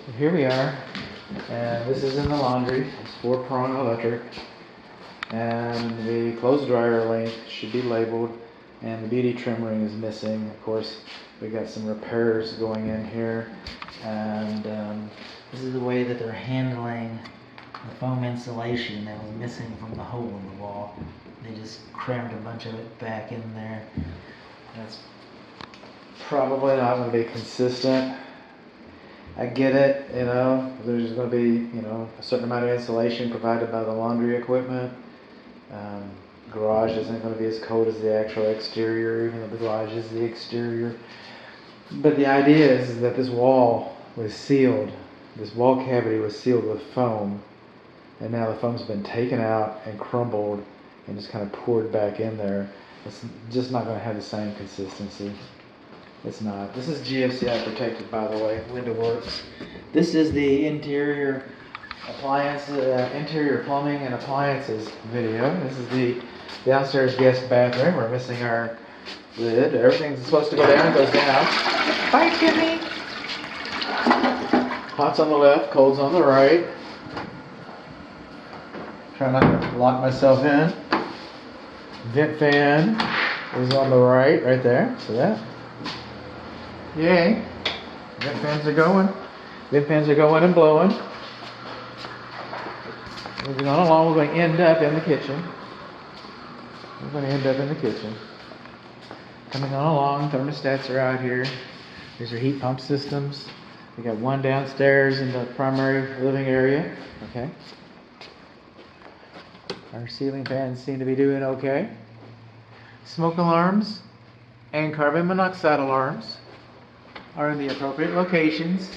Here we are, and this is in the laundry. It's 4-prong electric, and the clothes dryer length should be labeled, and the beauty trim ring is missing. Of course, we got some repairs going in here, and this is the way that they're handling the foam insulation that was missing from the hole in the wall. They just crammed a bunch of it back in there. That's probably not going to be consistent. I get it, there's going to be, a certain amount of insulation provided by the laundry equipment. Garage isn't going to be as cold as the actual exterior, even though the garage is the exterior. But the idea is that this wall was sealed, this wall cavity was sealed with foam, and now the foam's been taken out and crumbled and just kind of poured back in there. It's just not going to have the same consistency. It's not. This is GFCI protected, by the way. Window works. This is the interior interior plumbing and appliances video. This is the downstairs guest bathroom. We're missing our lid. Everything's supposed to go down. It goes down. Bye, Timmy. Hot's on the left, cold's on the right. Trying not to lock myself in. Vent fan is on the right there. See that? Yay. Vent fans are going. Vent fans are going and blowing. Moving on along, we're going to end up in the kitchen. Coming on along, thermostats are out here. These are heat pump systems. We got one downstairs in the primary living area. Okay. Our ceiling fans seem to be doing okay. Smoke alarms and carbon monoxide alarms are in the appropriate locations,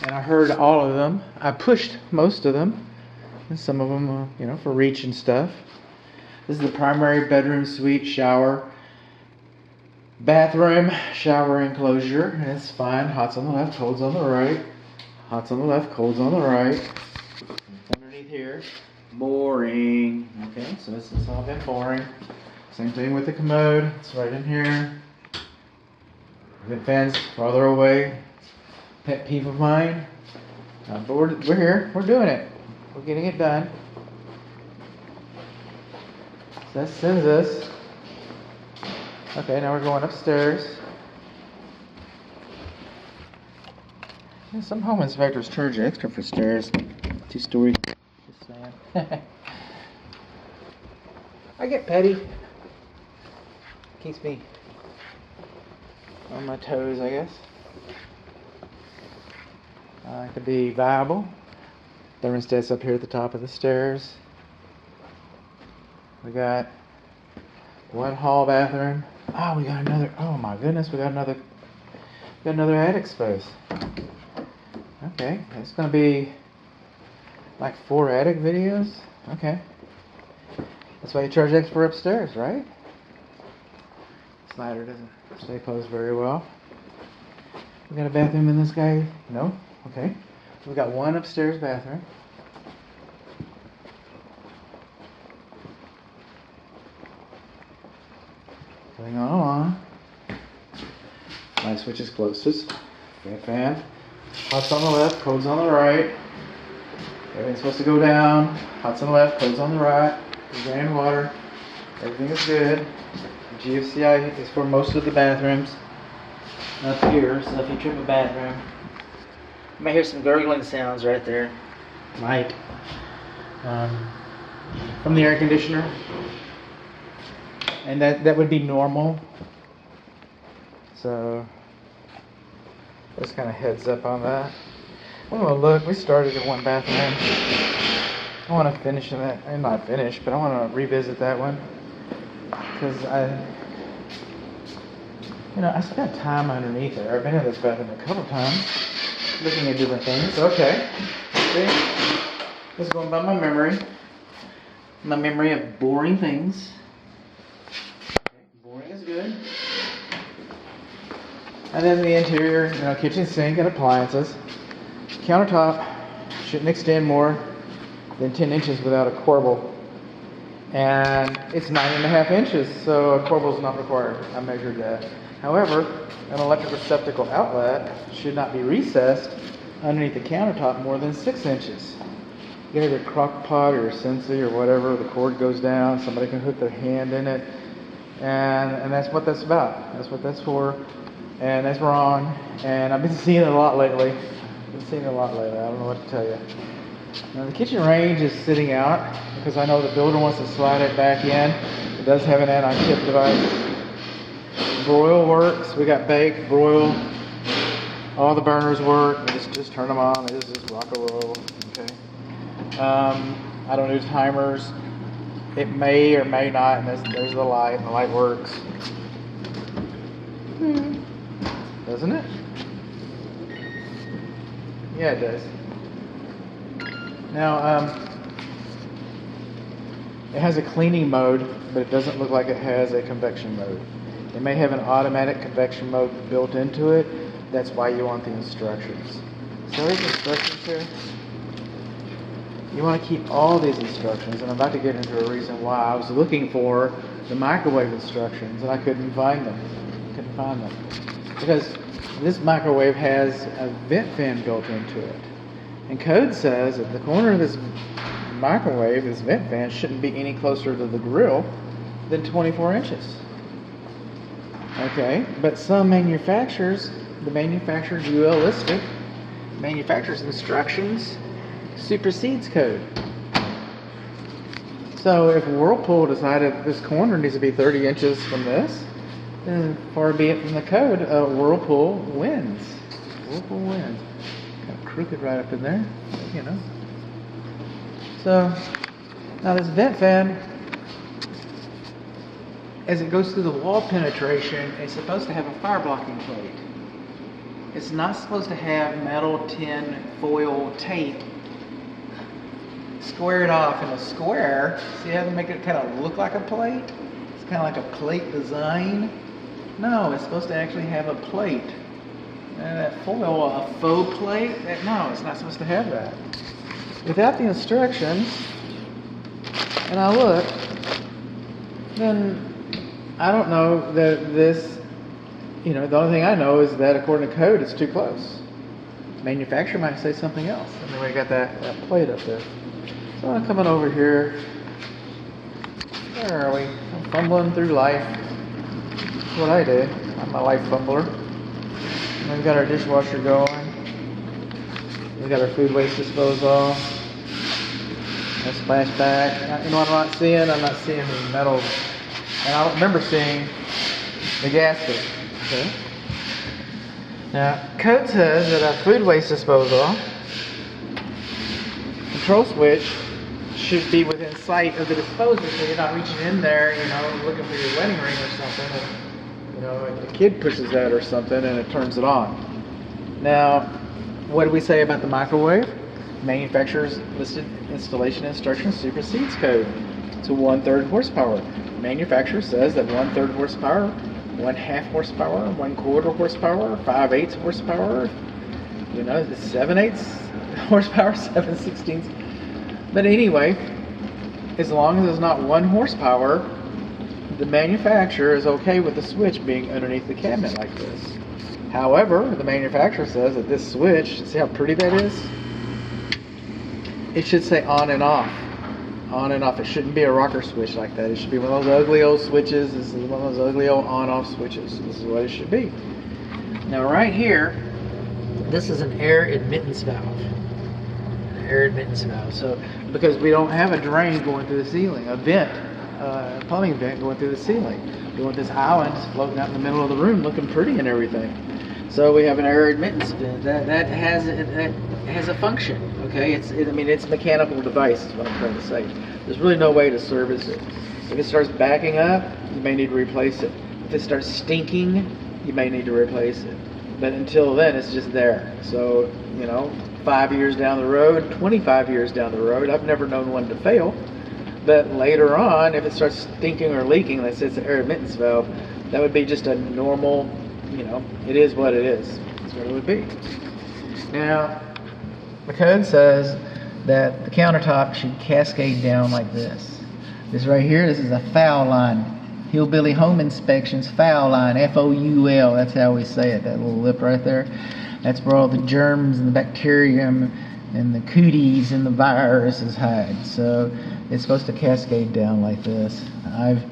and I heard all of them. I pushed most of them, and some of them, for reach and stuff. This is the primary bedroom, suite, shower, bathroom, shower enclosure, and it's fine. Hot's on the left, cold's on the right. Hot's on the left, cold's on the right. It's underneath here. Boring. Okay, so this has all been boring. Same thing with the commode. It's right in here. Vent fans farther away. Pet peeve of mine. But we're here. We're doing it. We're getting it done. So that sends us. Okay, now we're going upstairs. Some home inspectors charge extra for stairs. 2-story. Just saying. I get petty. Keeps me on my toes, I guess. It could be viable. Thermostat's up here at the top of the stairs. We got one hall bathroom. Oh, we got another. Oh my goodness, we got another attic space. Okay, it's gonna be like 4 attic videos. Okay, that's why you charge extra for upstairs, right? Slider doesn't stay closed very well. We got a bathroom in this guy? No? Okay. We got one upstairs bathroom. Going on along. Light switch is closest. Vent fan. Hot's on the left, cold's on the right. Everything's supposed to go down. Hot's on the left, cold's on the right. There's rain and water. Everything is good. GFCI is for most of the bathrooms. Up here, so if you trip a bathroom, you might hear some gurgling sounds right there. Might. From the air conditioner. And that would be normal. So, just kind of heads up on that. I'm going to look. We started at one bathroom. I want to finish in that. I'm not finished, but I want to revisit that one. Because I spent time underneath there. I've been in this bathroom a couple times, looking at different things. Okay. See? Just going by my memory. My memory of boring things. Okay. Boring is good. And then the interior, kitchen sink and appliances. Countertop shouldn't extend more than 10 inches without a corbel. And it's 9.5 inches, so a corbel is not required. I measured that. However, an electric receptacle outlet should not be recessed underneath the countertop more than 6 inches. You have your crock pot or your Sensi or whatever, the cord goes down, somebody can hook their hand in it, and that's what that's about. That's what that's for, and that's wrong, and I've been seeing it a lot lately. I don't know what to tell you. Now the kitchen range is sitting out because I know the builder wants to slide it back in. It does have an anti-tip device. Broil works. We got bake, broil. All the burners work. Just turn them on. This is rock and roll. Okay. I don't do timers. It may or may not. And there's the light. And the light works. Doesn't it? Yeah, it does. Now, it has a cleaning mode, but it doesn't look like it has a convection mode. It may have an automatic convection mode built into it. That's why you want the instructions. So there's instructions here. You want to keep all these instructions, and I'm about to get into a reason why. I was looking for the microwave instructions, and I couldn't find them. Because this microwave has a vent fan built into it. And code says that the corner of this microwave, this vent fan, shouldn't be any closer to the grill than 24 inches. Okay, but some manufacturers, the manufacturer's realistic, manufacturer's instructions supersedes code. So if Whirlpool decided this corner needs to be 30 inches from this, then far be it from the code, Whirlpool wins. Whirlpool wins. Kind of crooked right up in there, you know. So now this vent fan, as it goes through the wall penetration, it's supposed to have a fire blocking plate. It's not supposed to have metal, tin, foil, tape squared off in a square. See how they make it kind of look like a plate? It's kind of like a plate design. No, it's supposed to actually have a plate. And that foil, a faux plate? No, it's not supposed to have that. Without the instructions, and I look, then I don't know that this, the only thing I know is that according to code, it's too close. Manufacturer might say something else. And then we got that plate up there. So I'm coming over here. Where are we? I'm fumbling through life. That's what I do. I'm a life fumbler. And we've got our dishwasher going. We've got our food waste disposal. A splashback. You know what I'm not seeing? I'm not seeing the metal. And I don't remember seeing the gasket. Okay. Now, code says that a food waste disposal control switch should be within sight of the disposer, so you're not reaching in there, looking for your wedding ring or something. And, a kid pushes that or something, and it turns it on. Now, what do we say about the microwave? Manufacturer's listed installation instructions supersedes code to 1/3 horsepower. Manufacturer says that 1/3 horsepower, 1/2 horsepower, 1/4 horsepower, 5/8 horsepower, 7/8 horsepower, 7/16. But anyway, as long as it's not 1 horsepower, the manufacturer is okay with the switch being underneath the cabinet like this. However, the manufacturer says that this switch, see how pretty that is? It should say on and off. On and off. It shouldn't be a rocker switch like that. It should be one of those ugly old switches. This is one of those ugly old on-off switches. This is what it should be. Now right here, this is an air admittance valve. An air admittance valve. So, because we don't have a drain going through the ceiling, a vent, a plumbing vent going through the ceiling. We want this island floating out in the middle of the room looking pretty and everything. So we have an air admittance vent that has a function. Okay, it's a mechanical device is what I'm trying to say. There's really no way to service it. If it starts backing up, you may need to replace it. If it starts stinking, you may need to replace it. But until then, it's just there. So, 5 years down the road, 25 years down the road, I've never known one to fail. But later on, if it starts stinking or leaking, let's say it's an air admittance valve, that would be just a normal, it is what it is. That's what it would be. Now, the code says that the countertop should cascade down like this. This right here, this is a foul line. Hillbilly Home Inspections foul line, F-O-U-L, that's how we say it, that little lip right there. That's where all the germs and the bacterium and the cooties and the viruses hide. So it's supposed to cascade down like this. I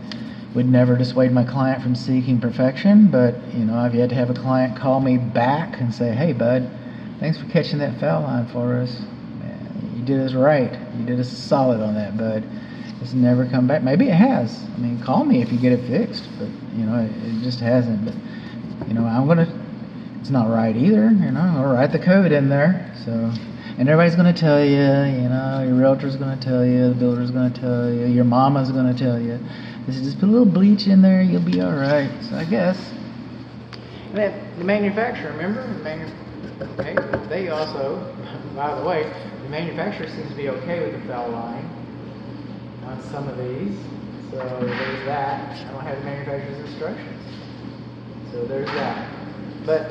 would never dissuade my client from seeking perfection, but I've yet to have a client call me back and say, "Hey, bud, thanks for catching that foul line for us. Man, you did us right. You did us solid on that, bud." It's never come back. Maybe it has. I mean, call me if you get it fixed, but it just hasn't. But it's not right either. I'll write the code in there. So, and everybody's gonna tell you. Your realtor's gonna tell you. The builder's gonna tell you. Your mama's gonna tell you. Just put a little bleach in there. You'll be all right. So I guess. And the manufacturer, remember? They also, by the way, the manufacturer seems to be okay with the foul line on some of these. So there's that. I don't have the manufacturer's instructions. So there's that. But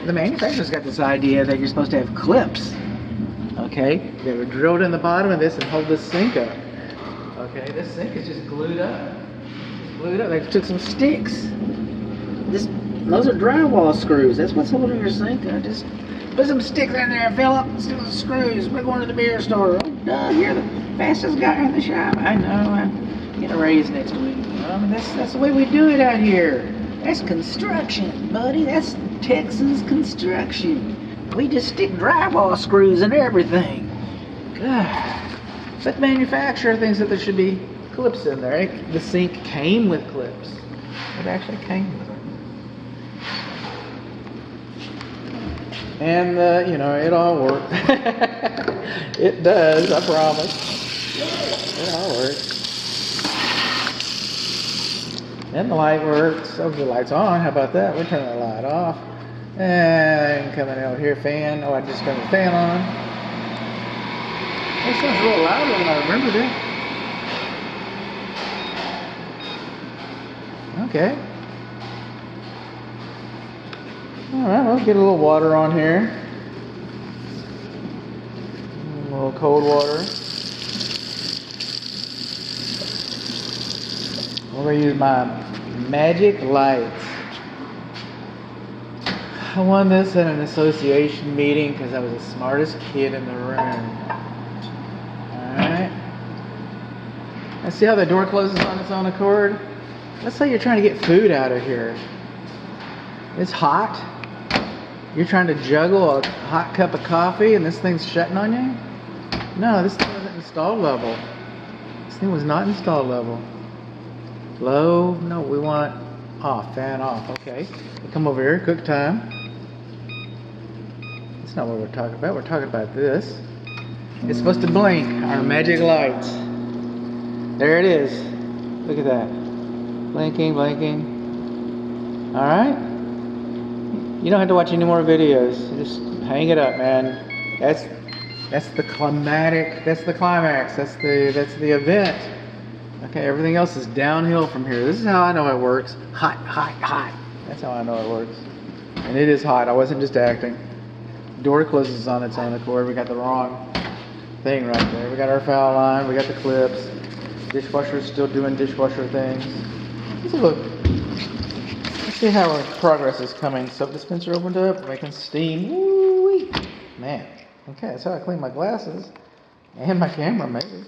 the manufacturer's got this idea that you're supposed to have clips, okay, that are drilled in the bottom of this and hold this sink up. Okay, this sink is just glued up. They took some sticks. Those are drywall screws. That's what's holding your sink. Just put some sticks in there and fill up some screws. We're going to the beer store. Oh, Doug, you're the fastest guy in the shop. I know. I'm getting a raise next week. That's the way we do it out here. That's construction, buddy. That's Texas construction. We just stick drywall screws in everything. God. But the manufacturer thinks that there should be clips in there. The sink came with clips. It actually came with them. And, it all works. It does, I promise. It all works. And the light works. Oh, the light's on. How about that? We turn the light off. And coming out here, fan. Oh, I just turned the fan on. That sounds a little louder than I remembered it. Okay. Alright, we'll get a little water on here. A little cold water. We're going to use my magic lights. I won this at an association meeting because I was the smartest kid in the room. Alright. Now see how the door closes on its own accord? Let's say you're trying to get food out of here. It's hot. You're trying to juggle a hot cup of coffee and this thing's shutting on you? No, this thing wasn't installed level. This thing was not installed level. Low? No, we want off. Fan off. Okay. Come over here. Cook time. That's not what we're talking about. We're talking about this. It's supposed to blink. Our magic lights. There it is. Look at that. Blinking, blinking. Alright? You don't have to watch any more videos. Just hang it up, man. That's the climatic. That's the climax. That's the event. Okay, everything else is downhill from here. This is how I know it works. Hot, hot, hot. That's how I know it works. And it is hot. I wasn't just acting. Door closes on its own accord. We got the wrong thing right there. We got our foul line. We got the clips. Dishwasher's still doing dishwasher things. Let's look. Let's see how our progress is coming. Soap dispenser opened up, making steam. Woo-wee. Man. Okay, that's how I clean my glasses. And my camera, maybe.